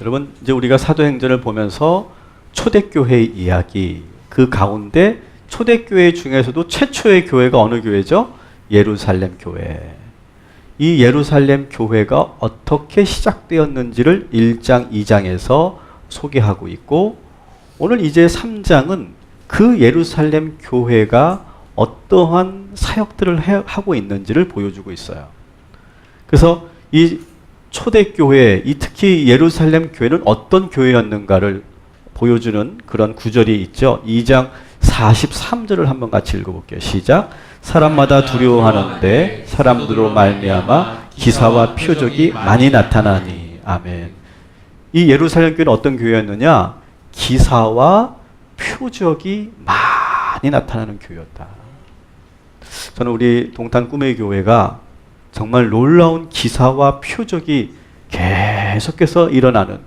여러분, 이제 우리가 사도행전을 보면서 초대교회의 이야기, 그 가운데 초대교회 중에서도 최초의 교회가 어느 교회죠? 예루살렘 교회. 이 예루살렘 교회가 어떻게 시작되었는지를 1장, 2장에서 소개하고 있고, 오늘 이제 3장은 그 예루살렘 교회가 어떠한 사역들을 하고 있는지를 보여주고 있어요. 그래서 이 초대교회, 특히 예루살렘 교회는 어떤 교회였는가를 보여주는 그런 구절이 있죠. 2장 43절을 한번 같이 읽어볼게요. 시작. 사람마다 두려워하는데 사람들로 말미암아 기사와 표적이 많이 나타나니. 아멘. 이 예루살렘 교회는 어떤 교회였느냐? 기사와 표적이 많이 나타나는 교회였다. 저는 우리 동탄 꿈의 교회가 정말 놀라운 기사와 표적이 계속해서 일어나는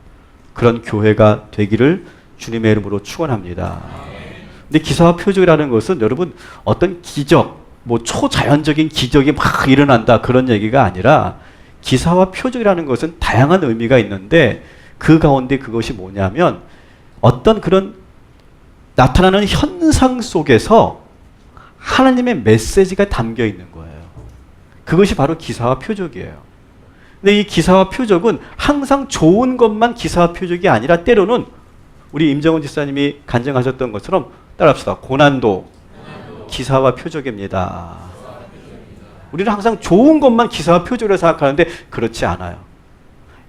그런 교회가 되기를 주님의 이름으로 축원합니다. 근데 기사와 표적이라는 것은 여러분 어떤 기적, 뭐 초자연적인 기적이 막 일어난다 그런 얘기가 아니라, 기사와 표적이라는 것은 다양한 의미가 있는데 그 가운데 그것이 뭐냐면 어떤 그런 나타나는 현상 속에서 하나님의 메시지가 담겨 있는 거예요. 그것이 바로 기사와 표적이에요. 근데 이 기사와 표적은 항상 좋은 것만 기사와 표적이 아니라 때로는 우리 임정훈 집사님이 간증하셨던 것처럼 따라합시다. 고난도 기사와 표적입니다. 우리는 항상 좋은 것만 기사와 표적으로 생각하는데 그렇지 않아요.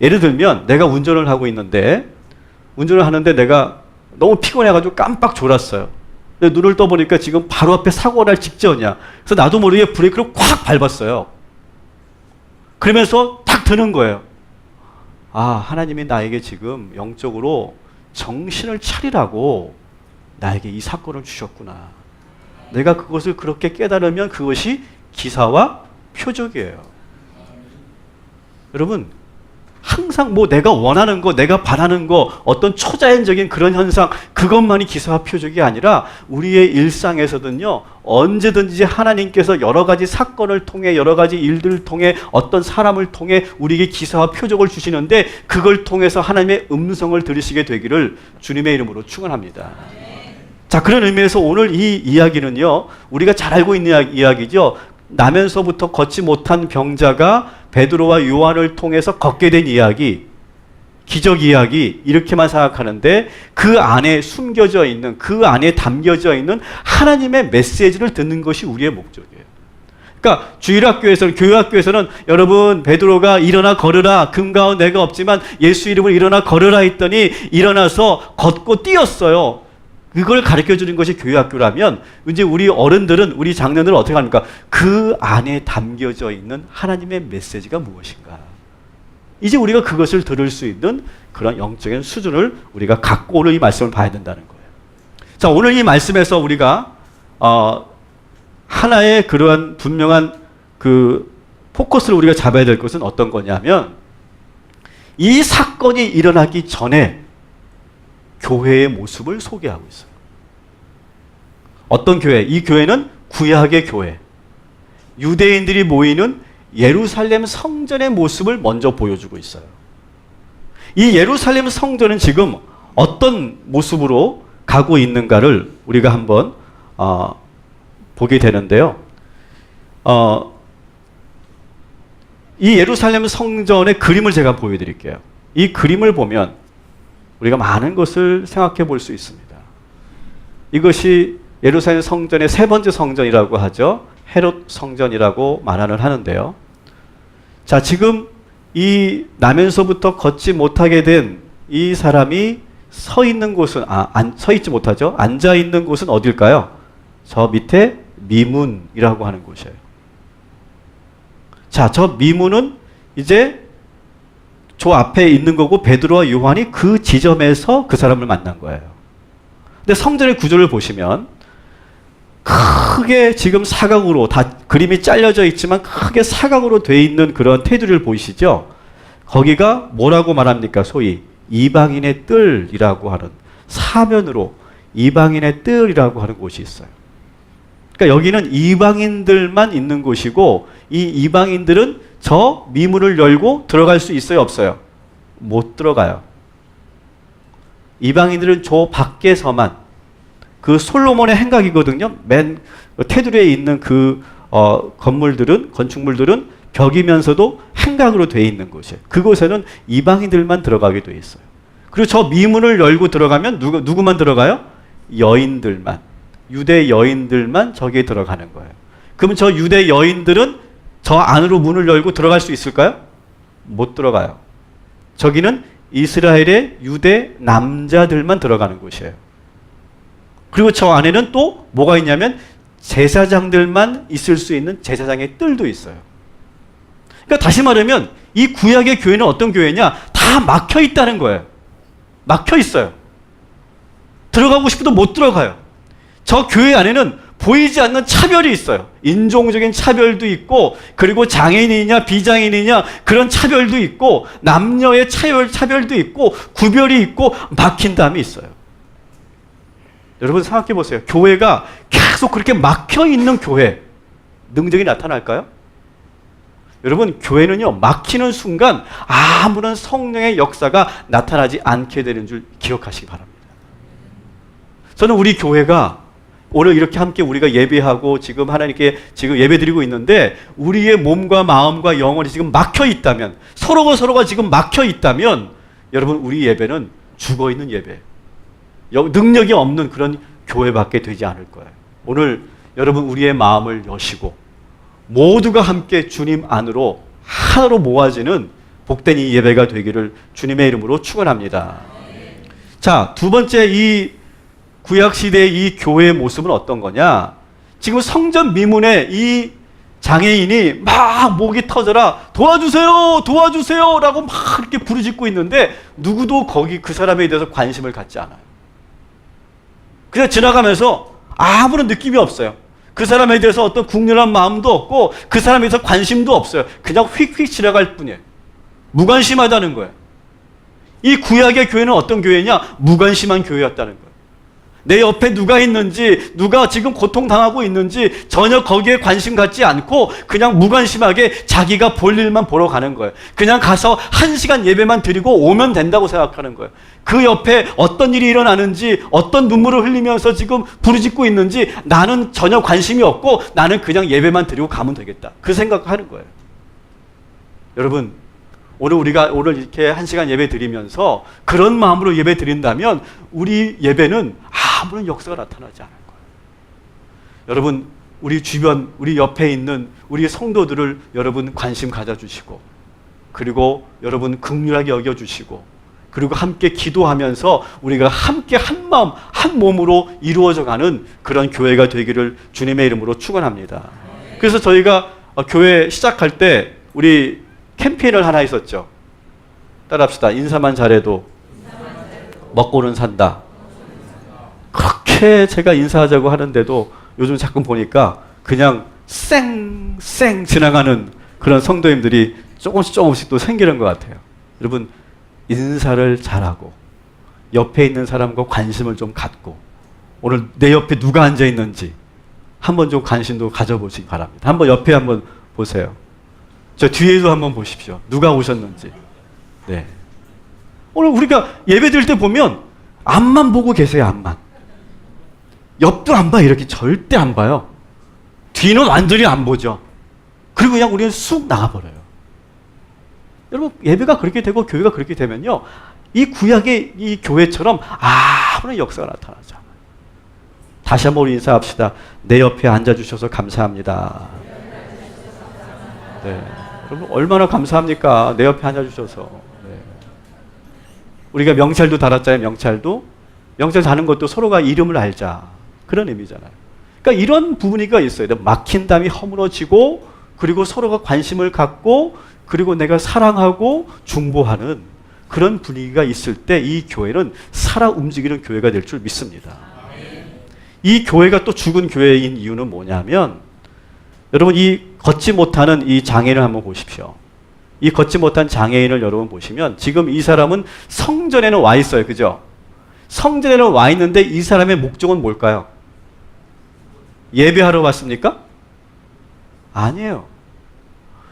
예를 들면 내가 운전을 하고 있는데 운전을 하는데 내가 너무 피곤해가지고 깜빡 졸았어요. 근데 눈을 떠보니까 지금 바로 앞에 사고가 날 직전이야. 그래서 나도 모르게 브레이크를 콱 밟았어요. 그러면서 딱 드는 거예요. 아, 하나님이 나에게 지금 영적으로 정신을 차리라고 나에게 이 사건을 주셨구나. 내가 그것을 그렇게 깨달으면 그것이 기사와 표적이에요. 여러분, 항상 뭐 내가 원하는 거, 내가 바라는 거, 어떤 초자연적인 그런 현상, 그것만이 기사와 표적이 아니라 우리의 일상에서는요, 언제든지 하나님께서 여러 가지 사건을 통해, 여러 가지 일들을 통해, 어떤 사람을 통해 우리에게 기사와 표적을 주시는데 그걸 통해서 하나님의 음성을 들으시게 되기를 주님의 이름으로 축원합니다. 자, 그런 의미에서 오늘 이 이야기는요, 우리가 잘 알고 있는 이야기죠. 나면서부터 걷지 못한 병자가 베드로와 요한을 통해서 걷게 된 이야기, 기적 이야기, 이렇게만 생각하는데 그 안에 숨겨져 있는, 그 안에 담겨져 있는 하나님의 메시지를 듣는 것이 우리의 목적이에요. 그러니까 주일학교에서는, 교회학교에서는 여러분 베드로가 일어나 걸으라, 금가운 내가 없지만 예수 이름으로 일어나 걸으라 했더니 일어나서 걷고 뛰었어요. 그걸 가르쳐주는 것이 교회학교라면 이제 우리 어른들은, 우리 장년들은 어떻게 합니까? 그 안에 담겨져 있는 하나님의 메시지가 무엇인가? 이제 우리가 그것을 들을 수 있는 그런 영적인 수준을 우리가 갖고 오늘 이 말씀을 봐야 된다는 거예요. 자, 오늘 이 말씀에서 우리가 하나의 그러한 분명한 그 포커스를 우리가 잡아야 될 것은 어떤 거냐면, 이 사건이 일어나기 전에 교회의 모습을 소개하고 있어요. 어떤 교회? 이 교회는 구약의 교회. 유대인들이 모이는 예루살렘 성전의 모습을 먼저 보여주고 있어요. 이 예루살렘 성전은 지금 어떤 모습으로 가고 있는가를 우리가 한번 보게 되는데요. 이 예루살렘 성전의 그림을 제가 보여드릴게요. 이 그림을 보면 우리가 많은 것을 생각해 볼 수 있습니다. 이것이 예루살렘 성전의 세 번째 성전이라고 하죠. 헤롯 성전이라고 말을 하는데요. 자, 지금 이 나면서부터 걷지 못하게 된 이 사람이 서 있는 곳은, 서 있지 못하죠. 앉아 있는 곳은 어딜까요? 저 밑에 미문이라고 하는 곳이에요. 자, 저 미문은 이제 저 앞에 있는 거고 베드로와 요한이 그 지점에서 그 사람을 만난 거예요. 근데 성전의 구조를 보시면 크게 지금 사각으로 다 그림이 잘려져 있지만 크게 사각으로 돼 있는 그런 테두리를 보이시죠? 거기가 뭐라고 말합니까? 소위 이방인의 뜰이라고 하는, 사면으로 이방인의 뜰이라고 하는 곳이 있어요. 그러니까 여기는 이방인들만 있는 곳이고, 이 이방인들은 저 미문을 열고 들어갈 수 있어요, 없어요? 못 들어가요. 이방인들은 저 밖에서만, 그 솔로몬의 행각이거든요. 맨 테두리에 있는 그 건물들은, 건축물들은 벽이면서도 행각으로 되어 있는 곳이에요. 그곳에는 이방인들만 들어가게 되어 있어요. 그리고 저 미문을 열고 들어가면 누구만 들어가요? 여인들만, 유대 여인들만 저기에 들어가는 거예요. 그러면 저 유대 여인들은 저 안으로 문을 열고 들어갈 수 있을까요? 못 들어가요. 저기는 이스라엘의 유대 남자들만 들어가는 곳이에요. 그리고 저 안에는 또 뭐가 있냐면 제사장들만 있을 수 있는 제사장의 뜰도 있어요. 그러니까 다시 말하면 이 구약의 교회는 어떤 교회냐? 다 막혀 있다는 거예요. 막혀 있어요. 들어가고 싶어도 못 들어가요. 저 교회 안에는 보이지 않는 차별이 있어요. 인종적인 차별도 있고, 그리고 장애인이냐 비장애인이냐 그런 차별도 있고, 남녀의 차별도 있고, 구별이 있고, 막힌 담이 있어요. 여러분 생각해 보세요. 교회가 계속 그렇게 막혀 있는 교회, 능력이 나타날까요? 여러분, 교회는요, 막히는 순간 아무런 성령의 역사가 나타나지 않게 되는 줄 기억하시기 바랍니다. 저는 우리 교회가 오늘 이렇게 함께 우리가 예배하고 지금 하나님께 지금 예배드리고 있는데, 우리의 몸과 마음과 영혼이 지금 막혀 있다면, 서로가 지금 막혀 있다면, 여러분, 우리 예배는 죽어 있는 예배, 능력이 없는 그런 교회밖에 되지 않을 거예요. 오늘 여러분 우리의 마음을 여시고 모두가 함께 주님 안으로 하나로 모아지는 복된 이 예배가 되기를 주님의 이름으로 축원합니다. 자, 두 번째, 이 구약시대의 이 교회의 모습은 어떤 거냐? 지금 성전 미문에 이 장애인이 막 목이 터져라, 도와주세요, 도와주세요 라고 막 이렇게 부르짖고 있는데 누구도 거기 그 사람에 대해서 관심을 갖지 않아요. 그냥 지나가면서 아무런 느낌이 없어요. 그 사람에 대해서 어떤 국률한 마음도 없고 그 사람에 대해서 관심도 없어요. 그냥 휙휙 지나갈 뿐이에요. 무관심하다는 거예요. 이 구약의 교회는 어떤 교회냐? 무관심한 교회였다는 거예요. 내 옆에 누가 있는지, 누가 지금 고통당하고 있는지 전혀 거기에 관심 갖지 않고 그냥 무관심하게 자기가 볼 일만 보러 가는 거예요. 그냥 가서 1시간 예배만 드리고 오면 된다고 생각하는 거예요. 그 옆에 어떤 일이 일어나는지, 어떤 눈물을 흘리면서 지금 부르짖고 있는지 나는 전혀 관심이 없고 나는 그냥 예배만 드리고 가면 되겠다, 그 생각하는 거예요. 여러분, 오늘 이렇게 1시간 예배 드리면서 그런 마음으로 예배 드린다면 우리 예배는 아무런 역사가 나타나지 않을 거예요. 여러분, 우리 주변, 우리 옆에 있는 우리 성도들을 여러분 관심 가져주시고, 그리고 여러분 긍휼하게 여겨주시고, 그리고 함께 기도하면서 우리가 함께 한 마음 한 몸으로 이루어져가는 그런 교회가 되기를 주님의 이름으로 축원합니다. 그래서 저희가 교회 시작할 때 우리 캠페인을 하나 있었죠. 따라합시다. 인사만 잘해도 먹고는 산다. 그렇게 제가 인사하자고 하는데도 요즘 자꾸 보니까 그냥 쌩 지나가는 그런 성도님들이 조금씩 또 생기는 것 같아요. 여러분, 인사를 잘하고 옆에 있는 사람과 관심을 좀 갖고, 오늘 내 옆에 누가 앉아 있는지 한번 좀 관심도 가져보시기 바랍니다. 한번 옆에 한번 보세요. 저 뒤에도 한번 보십시오. 누가 오셨는지. 네. 오늘 우리가 예배 드릴 때 보면 앞만 보고 계세요. 앞만. 옆도 안 봐. 이렇게 절대 안 봐요. 뒤는 완전히 안 보죠. 그리고 그냥 우리는 쑥 나가버려요. 여러분, 예배가 그렇게 되고 교회가 그렇게 되면요, 이 구약의 이 교회처럼 아무런 역사가 나타나지 않아요. 다시 한번 우리 인사합시다. 내 옆에 앉아주셔서 감사합니다. 네. 여러분, 얼마나 감사합니까? 내 옆에 앉아주셔서. 네. 우리가 명찰도 달았잖아요. 명찰 다는 것도 서로가 이름을 알자, 그런 의미잖아요. 그러니까 이런 부분이가 있어요. 막힌 담이 허물어지고, 그리고 서로가 관심을 갖고, 그리고 내가 사랑하고 중보하는 그런 분위기가 있을 때 이 교회는 살아 움직이는 교회가 될 줄 믿습니다. 이 교회가 또 죽은 교회인 이유는 뭐냐면, 여러분, 이 걷지 못하는 이 장애인을 한번 보십시오. 이 걷지 못한 장애인을 여러분 보시면 지금 이 사람은 성전에는 와 있어요. 그죠? 성전에는 와 있는데 이 사람의 목적은 뭘까요? 예배하러 왔습니까? 아니에요.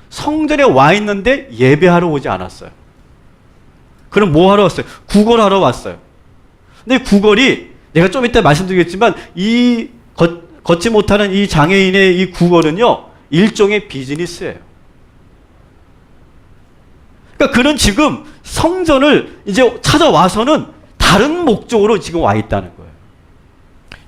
성전에 와 있는데 예배하러 오지 않았어요. 그럼 뭐 하러 왔어요? 구걸하러 왔어요. 근데 구걸이 내가 좀 이따 말씀드리겠지만 이 걷지 못하는 이 장애인의 이 구걸은요, 일종의 비즈니스예요. 그러니까 그는 지금 성전을 이제 찾아와서는 다른 목적으로 지금 와 있다는 거예요.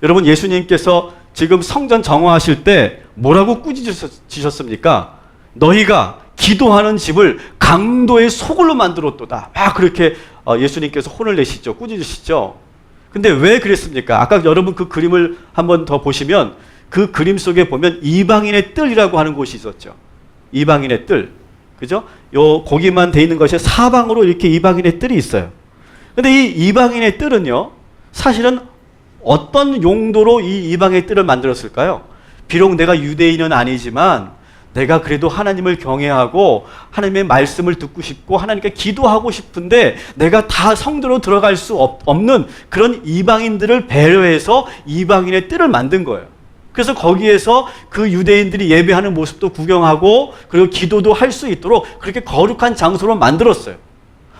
여러분, 예수님께서 지금 성전 정화하실 때 뭐라고 꾸짖으셨습니까? 너희가 기도하는 집을 강도의 소굴로 만들었도다. 막 그렇게 예수님께서 혼을 내시죠. 꾸짖으시죠. 근데 왜 그랬습니까? 아까 여러분 그 그림을 한번 더 보시면 그 그림 속에 보면 이방인의 뜰이라고 하는 곳이 있었죠. 이방인의 뜰. 그죠? 요 거기만 돼 있는 것이 사방으로 이렇게 이방인의 뜰이 있어요. 근데 이 이방인의 뜰은요, 사실은 어떤 용도로 이 이방인의 뜰을 만들었을까요? 비록 내가 유대인은 아니지만 내가 그래도 하나님을 경외하고 하나님의 말씀을 듣고 싶고 하나님께 기도하고 싶은데 내가 다 성도로 들어갈 수 없는 그런 이방인들을 배려해서 이방인의 뜰을 만든 거예요. 그래서 거기에서 그 유대인들이 예배하는 모습도 구경하고 그리고 기도도 할 수 있도록 그렇게 거룩한 장소로 만들었어요.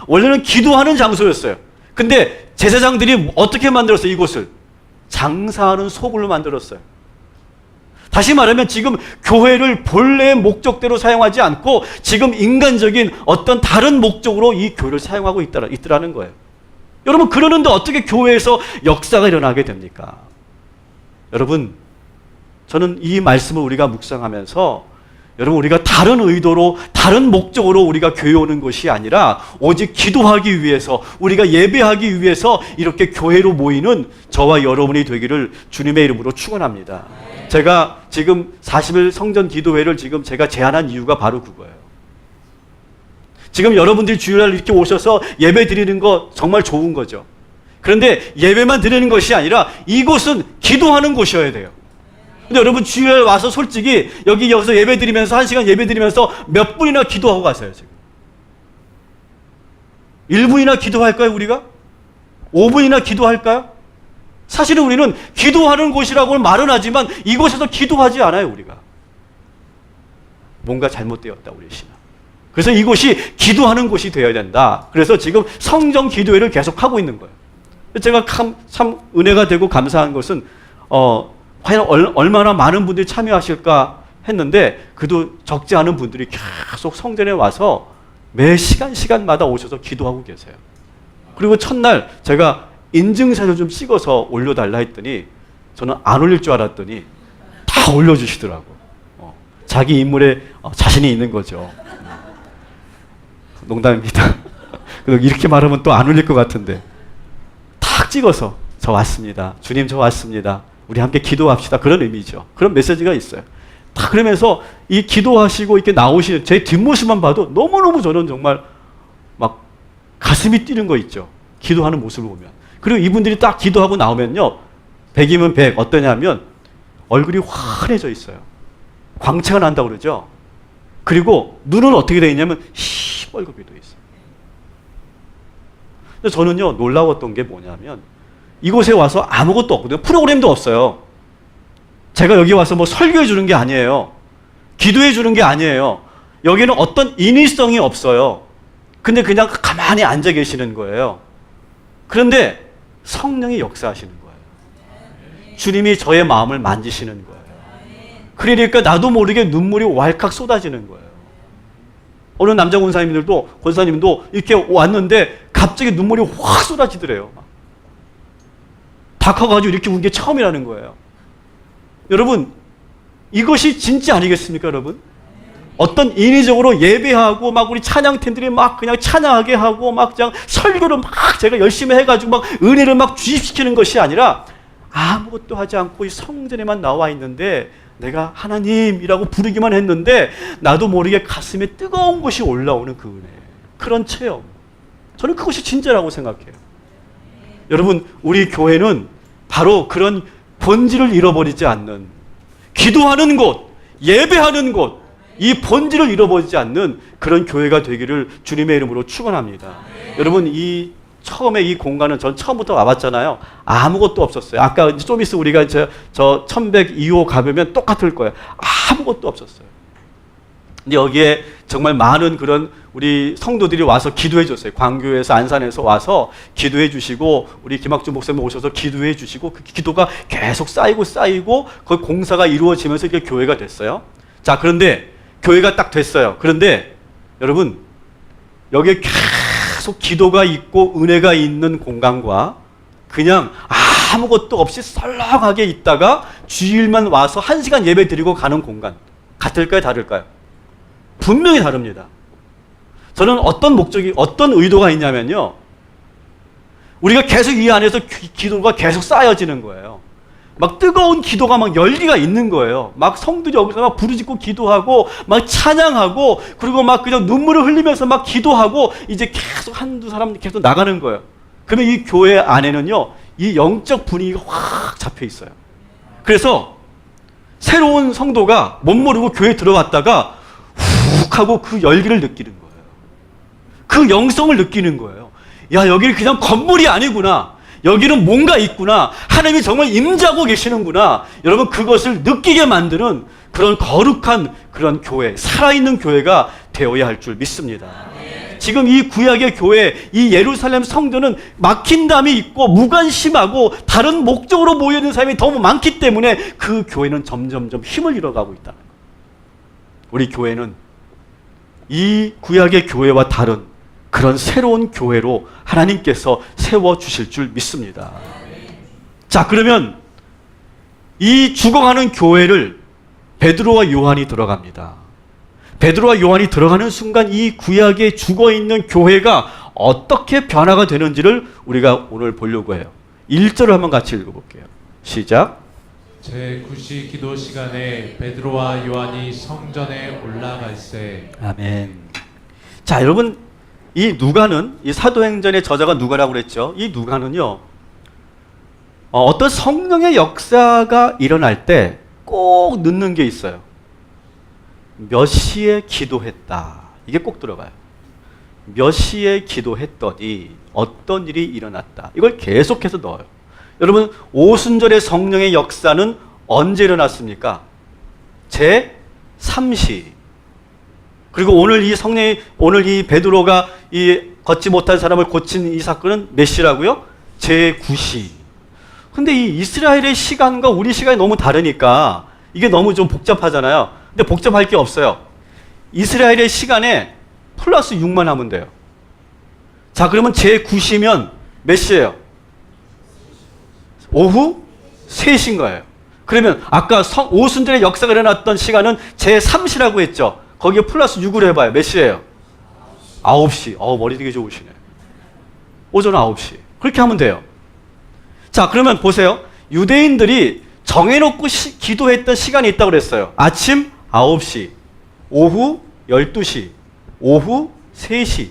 원래는 기도하는 장소였어요. 근데 제사장들이 어떻게 만들었어요? 이곳을 장사하는 소굴로 만들었어요. 다시 말하면 지금 교회를 본래의 목적대로 사용하지 않고 지금 인간적인 어떤 다른 목적으로 이 교회를 사용하고 있더라는 거예요. 여러분, 그러는데 어떻게 교회에서 역사가 일어나게 됩니까? 여러분, 저는 이 말씀을 우리가 묵상하면서 여러분, 우리가 다른 의도로 다른 목적으로 우리가 교회에 오는 것이 아니라 오직 기도하기 위해서 우리가 예배하기 위해서 이렇게 교회로 모이는 저와 여러분이 되기를 주님의 이름으로 축원합니다. 제가 지금 40일 성전 기도회를 지금 제가 제안한 이유가 바로 그거예요. 지금 여러분들이 주일날 이렇게 오셔서 예배 드리는 거 정말 좋은 거죠. 그런데 예배만 드리는 것이 아니라 이곳은 기도하는 곳이어야 돼요. 근데 여러분, 주일날 와서 솔직히 여기서 예배 드리면서 1시간 예배 드리면서 몇 분이나 기도하고 가세요, 지금? 1분이나 기도할까요, 우리가? 5분이나 기도할까요? 사실은 우리는 기도하는 곳이라고 말은 하지만 이곳에서 기도하지 않아요, 우리가. 뭔가 잘못되었다, 우리 신앙. 그래서 이곳이 기도하는 곳이 되어야 된다. 그래서 지금 성전 기도회를 계속 하고 있는 거예요. 제가 참 은혜가 되고 감사한 것은 과연 얼마나 많은 분들이 참여하실까 했는데 그도 적지 않은 분들이 계속 성전에 와서 매 시간마다 오셔서 기도하고 계세요. 그리고 첫날 제가 인증사진 좀 찍어서 올려달라 했더니 저는 안 올릴 줄 알았더니 다 올려주시더라고. 자기 인물에 자신이 있는 거죠. 농담입니다. 이렇게 말하면 또 안 올릴 것 같은데 탁 찍어서 저 왔습니다. 주님 저 왔습니다. 우리 함께 기도합시다. 그런 의미죠. 그런 메시지가 있어요. 다 그러면서 이 기도하시고 이렇게 나오시는 제 뒷모습만 봐도 너무너무 저는 정말 막 가슴이 뛰는 거 있죠. 기도하는 모습을 보면. 그리고 이분들이 딱 기도하고 나오면요, 100이면 100 어떠냐면 얼굴이 환해져 있어요. 광채가 난다고 그러죠. 그리고 눈은 어떻게 되어 있냐면 시뻘겋게 되어 있어요. 근데 저는요, 놀라웠던 게 뭐냐면 이곳에 와서 아무것도 없거든요. 프로그램도 없어요. 제가 여기 와서 뭐 설교해 주는 게 아니에요. 기도해 주는 게 아니에요. 여기는 어떤 인위성이 없어요. 근데 그냥 가만히 앉아 계시는 거예요. 그런데 성령이 역사하시는 거예요. 주님이 저의 마음을 만지시는 거예요. 그러니까 나도 모르게 눈물이 왈칵 쏟아지는 거예요. 어느 남자 권사님도 이렇게 왔는데 갑자기 눈물이 확 쏟아지더래요. 다 커가지고 이렇게 운 게 처음이라는 거예요. 여러분, 이것이 진짜 아니겠습니까, 여러분? 어떤 인위적으로 예배하고 막 우리 찬양팀들이 막 그냥 찬양하게 하고 막 그냥 설교를 막 제가 열심히 해가지고 막 은혜를 막 주입시키는 것이 아니라 아무것도 하지 않고 이 성전에만 나와 있는데 내가 하나님이라고 부르기만 했는데 나도 모르게 가슴에 뜨거운 것이 올라오는 그 은혜, 그런 체험, 저는 그것이 진짜라고 생각해요. 여러분, 우리 교회는 바로 그런 본질을 잃어버리지 않는, 기도하는 곳, 예배하는 곳, 이 본질을 잃어버리지 않는 그런 교회가 되기를 주님의 이름으로 축원합니다. 여러분, 이 처음에 이 공간은 전 처음부터 와봤잖아요. 아무것도 없었어요. 아까 좀 있으면 우리가 저 1102호 가보면 똑같을 거예요. 아무것도 없었어요. 근데 여기에 정말 많은 그런 우리 성도들이 와서 기도해 줬어요. 광교에서 안산에서 와서 기도해 주시고 우리 김학준 목사님 오셔서 기도해 주시고 그 기도가 계속 쌓이고 그 공사가 이루어지면서 이게 교회가 됐어요. 자, 그런데 교회가 딱 됐어요. 그런데 여러분 여기에 계속 기도가 있고 은혜가 있는 공간과 그냥 아무것도 없이 썰렁하게 있다가 주일만 와서 1시간 예배 드리고 가는 공간 같을까요? 다를까요? 분명히 다릅니다. 저는 어떤 목적이, 어떤 의도가 있냐면요. 우리가 계속 이 안에서 기도가 계속 쌓여지는 거예요. 막 뜨거운 기도가 막 열기가 있는 거예요. 막 성들이 여기서 막 부르짖고 기도하고 막 찬양하고 그리고 막 그냥 눈물을 흘리면서 막 기도하고 이제 계속 한두 사람 계속 나가는 거예요. 그러면 이 교회 안에는요, 이 영적 분위기가 확 잡혀 있어요. 그래서 새로운 성도가 못 모르고 교회에 들어왔다가 훅 하고 그 열기를 느끼는 거예요. 그 영성을 느끼는 거예요. 야, 여기는 그냥 건물이 아니구나. 여기는 뭔가 있구나. 하나님이 정말 임재하고 계시는구나. 여러분, 그것을 느끼게 만드는 그런 거룩한 그런 교회, 살아있는 교회가 되어야 할 줄 믿습니다. 지금 이 구약의 교회, 이 예루살렘 성전은 막힌 담이 있고 무관심하고 다른 목적으로 모여있는 사람이 너무 많기 때문에 그 교회는 점점점 힘을 잃어가고 있다. 우리 교회는 이 구약의 교회와 다른 그런 새로운 교회로 하나님께서 세워주실 줄 믿습니다. 자, 그러면 이 죽어가는 교회를 베드로와 요한이 들어갑니다. 베드로와 요한이 들어가는 순간 이 구약에 죽어있는 교회가 어떻게 변화가 되는지를 우리가 오늘 보려고 해요. 1절을 한번 같이 읽어볼게요. 시작. 제9시 기도 시간에 베드로와 요한이 성전에 올라갈새. 아멘. 자, 여러분, 이 누가는, 이 사도행전의 저자가 누가라고 그랬죠. 이 누가는요, 어떤 성령의 역사가 일어날 때 꼭 넣는 게 있어요. 몇 시에 기도했다. 이게 꼭 들어가요. 몇 시에 기도했더니 어떤 일이 일어났다. 이걸 계속해서 넣어요. 여러분, 오순절의 성령의 역사는 언제 일어났습니까? 제3시. 그리고 오늘 이 베드로가 이 걷지 못한 사람을 고친 이 사건은 몇 시라고요? 제9시. 근데 이 이스라엘의 시간과 우리 시간이 너무 다르니까 이게 너무 좀 복잡하잖아요. 근데 복잡할 게 없어요. 이스라엘의 시간에 플러스 6만 하면 돼요. 자, 그러면 제9시면 몇 시예요? 오후 3시인 거예요. 그러면 아까 오순절의 역사가 일어났던 시간은 제3시라고 했죠. 거기에 플러스 6으로 해봐요. 몇 시예요? 9시. 머리 되게 좋으시네. 오전 9시. 그렇게 하면 돼요. 자, 그러면 보세요. 유대인들이 정해놓고 기도했던 시간이 있다고 그랬어요. 아침 9시, 오후 12시, 오후 3시.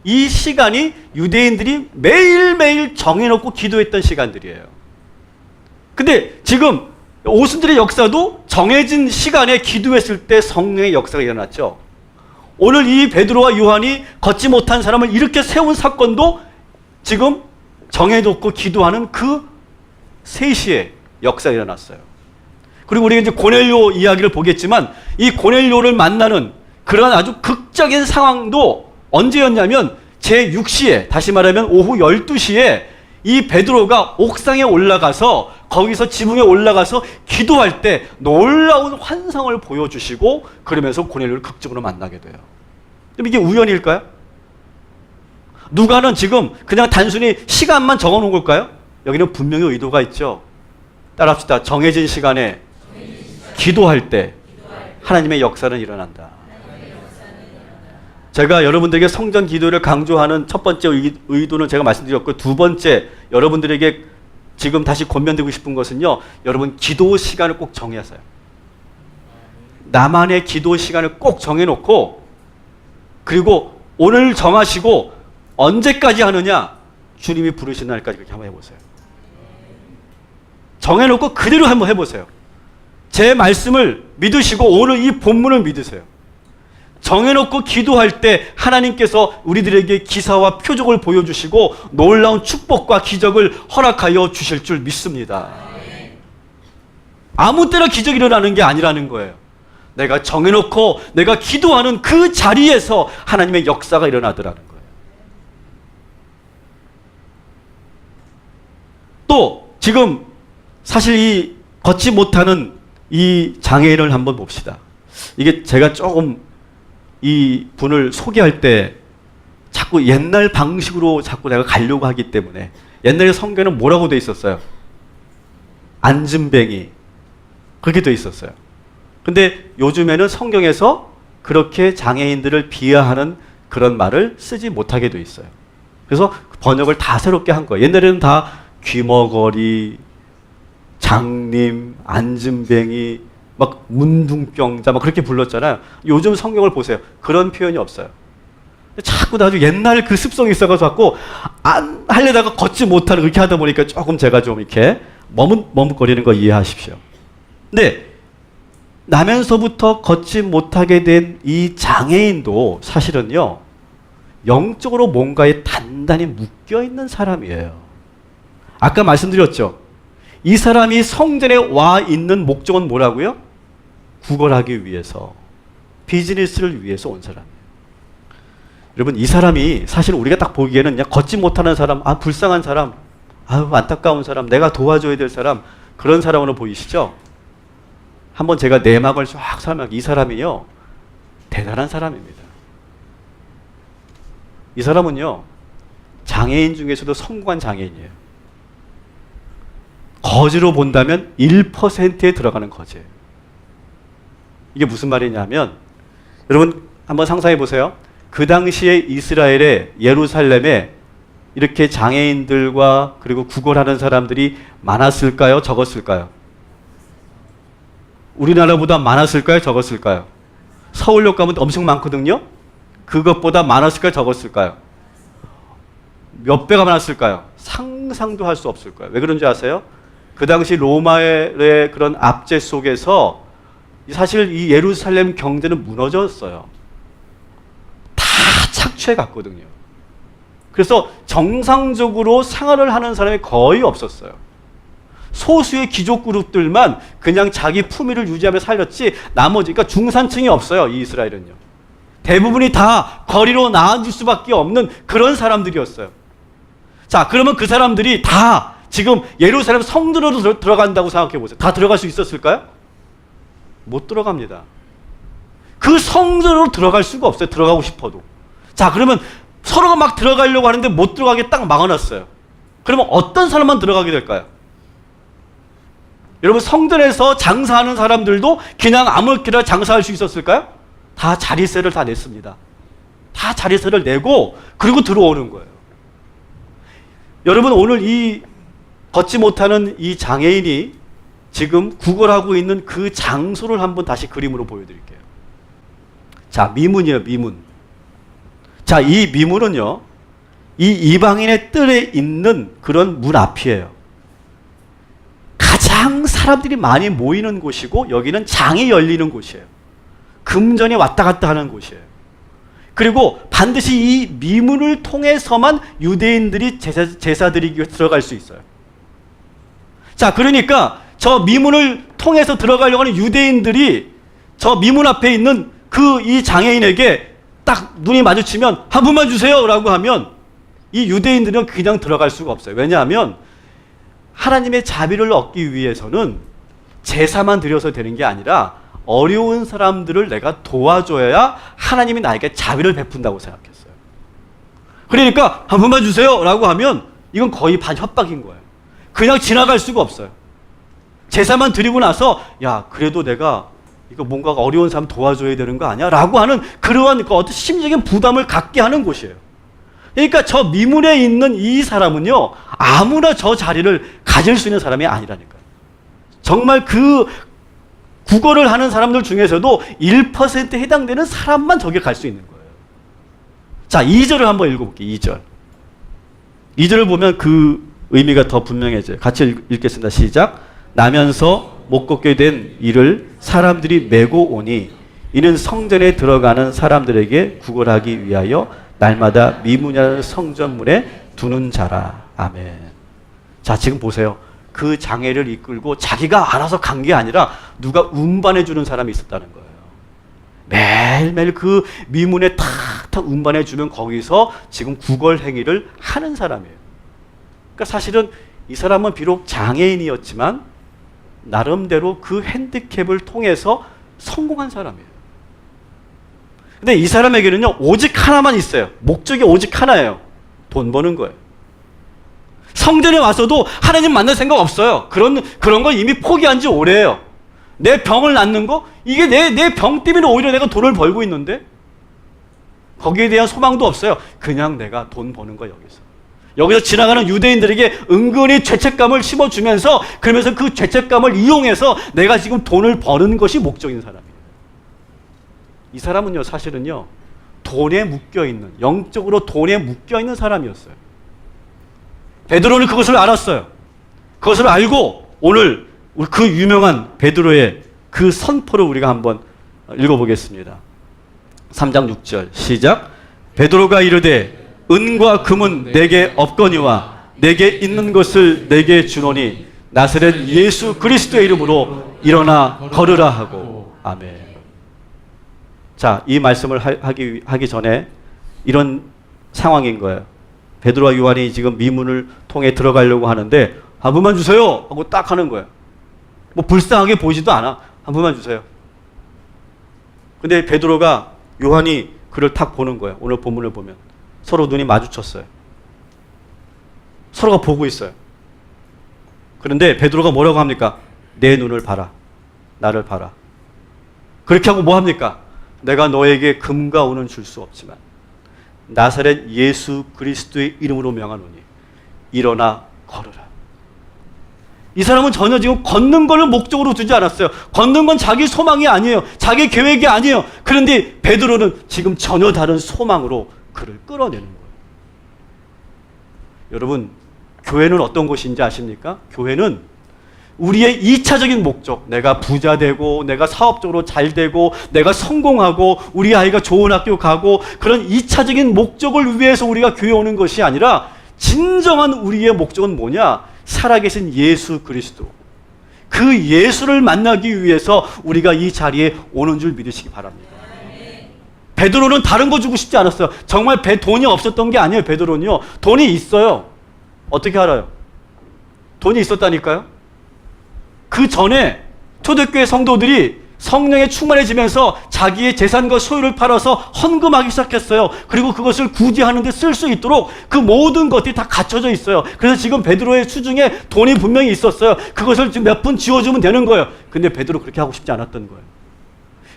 이 시간이 유대인들이 매일매일 정해놓고 기도했던 시간들이에요. 근데 지금 오순절의 역사도 정해진 시간에 기도했을 때 성령의 역사가 일어났죠. 오늘 이 베드로와 요한이 걷지 못한 사람을 이렇게 세운 사건도 지금 정해놓고 기도하는 그 3시에 역사가 일어났어요. 그리고 우리가 이제 고넬료 이야기를 보겠지만 이 고넬료를 만나는 그런 아주 극적인 상황도 언제였냐면 제6시에, 다시 말하면 오후 12시에 이 베드로가 옥상에 올라가서 거기서 지붕에 올라가서 기도할 때 놀라운 환상을 보여주시고 그러면서 고넬료를 극적으로 만나게 돼요. 그럼 이게 우연일까요? 누가는 지금 그냥 단순히 시간만 적어놓은 걸까요? 여기는 분명히 의도가 있죠. 따라합시다. 정해진 시간에 기도할 때 하나님의 역사는 일어난다. 제가 여러분들에게 성전 기도를 강조하는 첫 번째 의도는 제가 말씀드렸고, 두 번째 여러분들에게 지금 다시 권면드리고 싶은 것은요, 여러분 기도 시간을 꼭 정해서요. 나만의 기도 시간을 꼭 정해놓고, 그리고 오늘 정하시고 언제까지 하느냐? 주님이 부르시는 날까지 그렇게 한번 해보세요. 정해놓고 그대로 한번 해보세요. 제 말씀을 믿으시고 오늘 이 본문을 믿으세요. 정해놓고 기도할 때 하나님께서 우리들에게 기사와 표적을 보여주시고 놀라운 축복과 기적을 허락하여 주실 줄 믿습니다. 아무 때나 기적이 일어나는 게 아니라는 거예요. 내가 정해놓고 내가 기도하는 그 자리에서 하나님의 역사가 일어나더라는 거예요. 또 지금 사실 이 걷지 못하는 이 장애인을 한번 봅시다. 이게 제가 조금 이 분을 소개할 때 자꾸 옛날 방식으로 자꾸 내가 가려고 하기 때문에, 옛날에 성경에는 뭐라고 돼 있었어요? 앉은뱅이, 그렇게 돼 있었어요. 근데 요즘에는 성경에서 그렇게 장애인들을 비하하는 그런 말을 쓰지 못하게 돼 있어요. 그래서 번역을 다 새롭게 한 거예요. 옛날에는 다 귀머거리, 장님, 앉은뱅이, 막 문둥병자 막 그렇게 불렀잖아요. 요즘 성경을 보세요. 그런 표현이 없어요. 자꾸 나도 옛날 그 습성이 있어가지고 자꾸 안 하려다가 걷지 못하는, 그렇게 하다 보니까 조금 제가 좀 이렇게 머뭇거리는 거 이해하십시오. 근데 나면서부터 걷지 못하게 된 이 장애인도 사실은요, 영적으로 뭔가에 단단히 묶여있는 사람이에요. 아까 말씀드렸죠. 이 사람이 성전에 와 있는 목적은 뭐라고요? 구걸하기 위해서, 비즈니스를 위해서 온 사람이에요. 여러분, 이 사람이 사실 우리가 딱 보기에는 그냥 걷지 못하는 사람, 아 불쌍한 사람, 아유 안타까운 사람, 내가 도와줘야 될 사람, 그런 사람으로 보이시죠? 한번 제가 내막을 쫙 설명할게요. 이 사람이요, 대단한 사람입니다. 이 사람은요, 장애인 중에서도 성공한 장애인이에요. 거지로 본다면 1%에 들어가는 거지예요. 이게 무슨 말이냐면, 여러분 한번 상상해 보세요. 그 당시에 이스라엘의 예루살렘에 이렇게 장애인들과 그리고 구걸하는 사람들이 많았을까요? 적었을까요? 우리나라보다 많았을까요? 적었을까요? 서울역 가면 엄청 많거든요. 그것보다 많았을까요? 적었을까요? 몇 배가 많았을까요? 상상도 할 수 없을 거예요. 왜 그런지 아세요? 그 당시 로마의 그런 압제 속에서 사실 이 예루살렘 경제는 무너졌어요. 다 착취해 갔거든요. 그래서 정상적으로 생활을 하는 사람이 거의 없었어요. 소수의 귀족 그룹들만 그냥 자기 품위를 유지하며 살렸지, 나머지, 그러니까 중산층이 없어요, 이 이스라엘은요. 대부분이 다 거리로 나앉을 수밖에 없는 그런 사람들이었어요. 자, 그러면 그 사람들이 다 지금 예루살렘 성전으로 들어간다고 생각해 보세요. 다 들어갈 수 있었을까요? 못 들어갑니다. 그 성전으로 들어갈 수가 없어요. 들어가고 싶어도. 자, 그러면 서로가 막 들어가려고 하는데 못 들어가게 딱 막아놨어요. 그러면 어떤 사람만 들어가게 될까요? 여러분, 성전에서 장사하는 사람들도 그냥 아무렇게나 장사할 수 있었을까요? 다 자리세를 다 냈습니다. 다 자리세를 내고 그리고 들어오는 거예요. 여러분, 오늘 이 걷지 못하는 이 장애인이 지금 구걸하고 있는 그 장소를 한번 다시 그림으로 보여드릴게요. 자, 미문이에요, 미문. 자, 이 미문은요, 이 이방인의 뜰에 있는 그런 문 앞이에요. 가장 사람들이 많이 모이는 곳이고, 여기는 장이 열리는 곳이에요. 금전이 왔다 갔다 하는 곳이에요. 그리고 반드시 이 미문을 통해서만 유대인들이 제사 드리기 위해 들어갈 수 있어요. 자, 그러니까 저 미문을 통해서 들어가려고 하는 유대인들이 저 미문 앞에 있는 그 이 장애인에게 딱 눈이 마주치면 한 분만 주세요 라고 하면 이 유대인들은 그냥 들어갈 수가 없어요. 왜냐하면 하나님의 자비를 얻기 위해서는 제사만 드려서 되는 게 아니라 어려운 사람들을 내가 도와줘야 하나님이 나에게 자비를 베푼다고 생각했어요. 그러니까 한 분만 주세요 라고 하면 이건 거의 반협박인 거예요. 그냥 지나갈 수가 없어요. 제사만 드리고 나서 야, 그래도 내가 이거 뭔가 어려운 사람 도와줘야 되는 거 아니야? 라고 하는 그러한 그 어떤 심적인 부담을 갖게 하는 곳이에요. 그러니까 저 미문에 있는 이 사람은요, 아무나 저 자리를 가질 수 있는 사람이 아니라니까요. 정말 그 구걸을 하는 사람들 중에서도 1%에 해당되는 사람만 저기 갈 수 있는 거예요. 자, 2절을 한번 읽어볼게요. 2절. 2절을 보면 그 의미가 더 분명해져요. 같이 읽겠습니다. 시작. 나면서 못 걷게 된 이를 사람들이 메고 오니 이는 성전에 들어가는 사람들에게 구걸하기 위하여 날마다 미문이라는 성전문에 두는 자라. 아멘. 자, 지금 보세요. 그 장애를 이끌고 자기가 알아서 간 게 아니라 누가 운반해 주는 사람이 있었다는 거예요. 매일매일 그 미문에 탁탁 운반해 주면 거기서 지금 구걸 행위를 하는 사람이에요. 그러니까 사실은 이 사람은 비록 장애인이었지만 나름대로 그 핸디캡을 통해서 성공한 사람이에요. 근데 이 사람에게는요, 오직 하나만 있어요. 목적이 오직 하나예요. 돈 버는 거예요. 성전에 와서도 하나님 만날 생각 없어요. 그런 건 이미 포기한 지 오래예요. 내 병을 낫는 거? 이게 내 병 때문에 오히려 내가 돈을 벌고 있는데? 거기에 대한 소망도 없어요. 그냥 내가 돈 버는 거 여기서 지나가는 유대인들에게 은근히 죄책감을 심어주면서 그러면서 그 죄책감을 이용해서 내가 지금 돈을 버는 것이 목적인 사람이에요. 이 사람은요, 사실은요, 돈에 묶여있는, 영적으로 돈에 묶여있는 사람이었어요. 베드로는 그것을 알았어요. 그것을 알고 오늘 그 유명한 베드로의 그 선포를 우리가 한번 읽어보겠습니다. 3장 6절 시작. 베드로가 이르되 은과 금은 내게 없거니와 내게 있는 것을 내게 주노니 나사렛 예수 그리스도의 이름으로 일어나 걸으라 하고. 아멘. 자, 이 말씀을 하기 전에 이런 상황인 거예요. 베드로와 요한이 지금 미문을 통해 들어가려고 하는데 한 분만 주세요 하고 딱 하는 거예요. 뭐 불쌍하게 보이지도 않아. 한 분만 주세요. 근데 베드로가 요한이 그를 탁 보는 거예요. 오늘 본문을 보면 서로 눈이 마주쳤어요. 서로가 보고 있어요. 그런데 베드로가 뭐라고 합니까? 내 눈을 봐라. 나를 봐라. 그렇게 하고 뭐 합니까? 내가 너에게 금과 은은 줄 수 없지만 나사렛 예수 그리스도의 이름으로 명하노니 일어나 걸으라. 이 사람은 전혀 지금 걷는 것을 목적으로 두지 않았어요. 걷는 건 자기 소망이 아니에요. 자기 계획이 아니에요. 그런데 베드로는 지금 전혀 다른 소망으로 그를 끌어내는 거예요. 여러분, 교회는 어떤 곳인지 아십니까? 교회는 우리의 2차적인 목적, 내가 부자 되고 내가 사업적으로 잘 되고 내가 성공하고 우리 아이가 좋은 학교 가고 그런 2차적인 목적을 위해서 우리가 교회 오는 것이 아니라 진정한 우리의 목적은 뭐냐? 살아계신 예수 그리스도. 그 예수를 만나기 위해서 우리가 이 자리에 오는 줄 믿으시기 바랍니다. 베드로는 다른 거 주고 싶지 않았어요. 정말 돈이 없었던 게 아니에요. 베드로는요, 돈이 있어요. 어떻게 알아요? 돈이 있었다니까요. 그 전에 초대교회 성도들이 성령에 충만해지면서 자기의 재산과 소유를 팔아서 헌금하기 시작했어요. 그리고 그것을 구제하는 데 쓸 수 있도록 그 모든 것들이 다 갖춰져 있어요. 그래서 지금 베드로의 수중에 돈이 분명히 있었어요. 그것을 지금 몇 푼 지워주면 되는 거예요. 근데 베드로 그렇게 하고 싶지 않았던 거예요.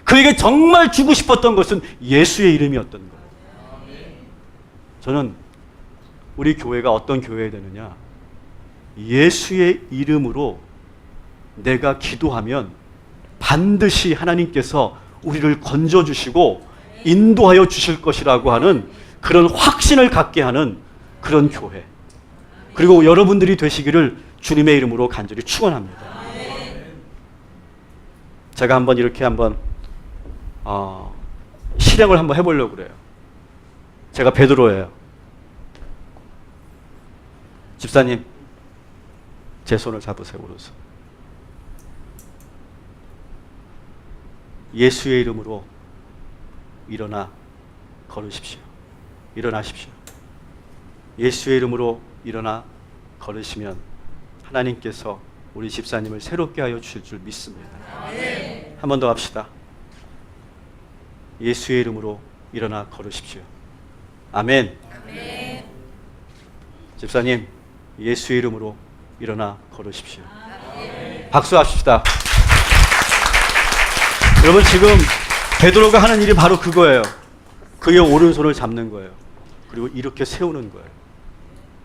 그에게 정말 주고 싶었던 것은 예수의 이름이었던 거예요. 저는 우리 교회가 어떤 교회가 되느냐? 예수의 이름으로 내가 기도하면 반드시 하나님께서 우리를 건져주시고 인도하여 주실 것이라고 하는 그런 확신을 갖게 하는 그런 교회. 그리고 여러분들이 되시기를 주님의 이름으로 간절히 축원합니다. 제가 한번 이렇게 실행을 한번 해보려고 그래요. 제가 베드로예요. 집사님, 제 손을 잡으세요. 오른손. 예수의 이름으로 일어나 걸으십시오. 일어나십시오. 예수의 이름으로 일어나 걸으시면 하나님께서 우리 집사님을 새롭게 하여 주실 줄 믿습니다. 한 번 더 합시다. 예수의 이름으로 일어나 걸으십시오. 아멘. 아멘. 집사님, 예수의 이름으로 일어나 걸으십시오. 아멘. 박수합시다. 여러분, 지금 베드로가 하는 일이 바로 그거예요. 그의 오른손을 잡는 거예요. 그리고 이렇게 세우는 거예요.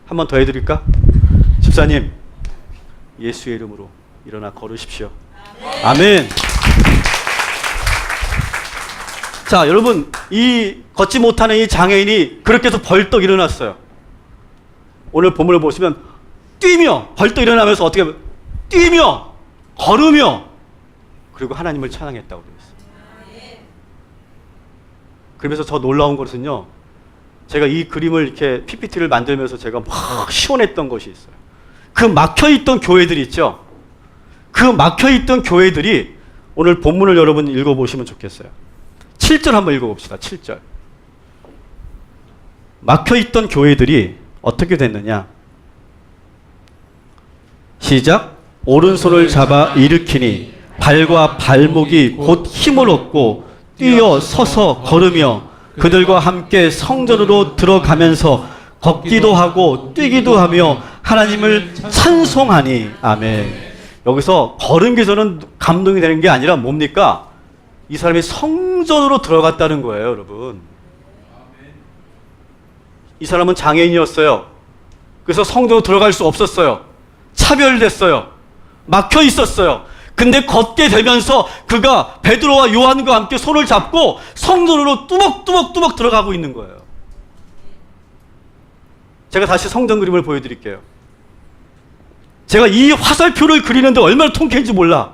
한 번 더 해드릴까? 집사님, 예수의 이름으로 일어나 걸으십시오. 아멘. 자, 여러분, 이 걷지 못하는 이 장애인이 그렇게 해서 벌떡 일어났어요. 오늘 본문을 보시면 뛰며 벌떡 일어나면서 어떻게 하면 뛰며 걸으며 그리고 하나님을 찬양했다고 되어 있어요. 그러면서 더 놀라운 것은요, 제가 이 그림을 이렇게 PPT를 만들면서 제가 막 시원했던 것이 있어요. 그 막혀있던 교회들 있죠? 그 막혀있던 교회들이 오늘 본문을 여러분 읽어보시면 좋겠어요. 7절 한번 읽어봅시다. 7절. 막혀있던 교회들이 어떻게 됐느냐. 시작. 오른손을 잡아 일으키니 발과 발목이 곧 힘을 얻고 뛰어 서서 걸으며 그들과 함께 성전으로 들어가면서 걷기도 하고 뛰기도 하며 하나님을 찬송하니. 아멘. 여기서 걸은 게 저는 감동이 되는 게 아니라 뭡니까? 이 사람이 성전으로 들어갔다는 거예요, 여러분. 이 사람은 장애인이었어요. 그래서 성전으로 들어갈 수 없었어요. 차별됐어요. 막혀 있었어요. 근데 걷게 되면서 그가 베드로와 요한과 함께 손을 잡고 성전으로 뚜벅뚜벅 들어가고 있는 거예요. 제가 다시 성전 그림을 보여드릴게요. 제가 이 화살표를 그리는데 얼마나 통쾌한지 몰라.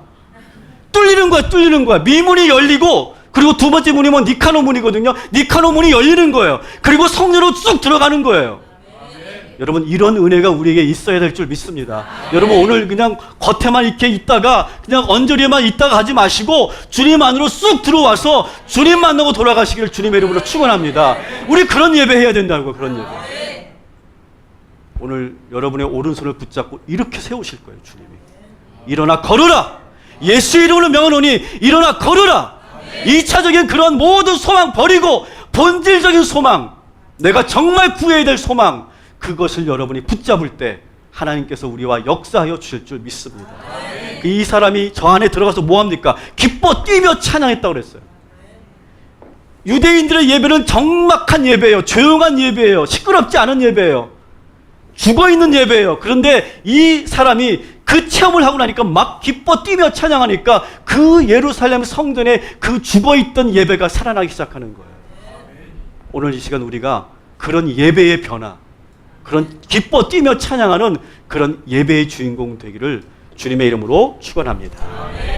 뚫리는 거야. 미문이 열리고, 그리고 두 번째 문이 뭐 니카노 문이거든요. 니카노 문이 열리는 거예요. 그리고 성전으로 쭉 들어가는 거예요. 여러분, 이런 은혜가 우리에게 있어야 될 줄 믿습니다. 여러분, 오늘 그냥 겉에만 이렇게 있다가 그냥 언저리에만 있다가 하지 마시고 주님 안으로 쑥 들어와서 주님 만나고 돌아가시기를 주님의 이름으로 축원합니다. 우리 그런 예배 해야 된다고. 그런 예배. 오늘 여러분의 오른손을 붙잡고 이렇게 세우실 거예요. 주님이. 일어나 걸으라. 예수 이름으로 명하노니 일어나 걸으라. 2차적인 그런 모든 소망 버리고 본질적인 소망, 내가 정말 구해야 될 소망, 그것을 여러분이 붙잡을 때 하나님께서 우리와 역사하여 주실 줄 믿습니다. 이 사람이 저 안에 들어가서 뭐합니까? 기뻐 뛰며 찬양했다고 그랬어요. 유대인들의 예배는 적막한 예배예요. 조용한 예배예요. 시끄럽지 않은 예배예요. 죽어있는 예배예요. 그런데 이 사람이 그 체험을 하고 나니까 막 기뻐 뛰며 찬양하니까 그 예루살렘 성전에 그 죽어있던 예배가 살아나기 시작하는 거예요. 오늘 이 시간 우리가 그런 예배의 변화, 그런 기뻐 뛰며 찬양하는 그런 예배의 주인공 되기를 주님의 이름으로 축원합니다.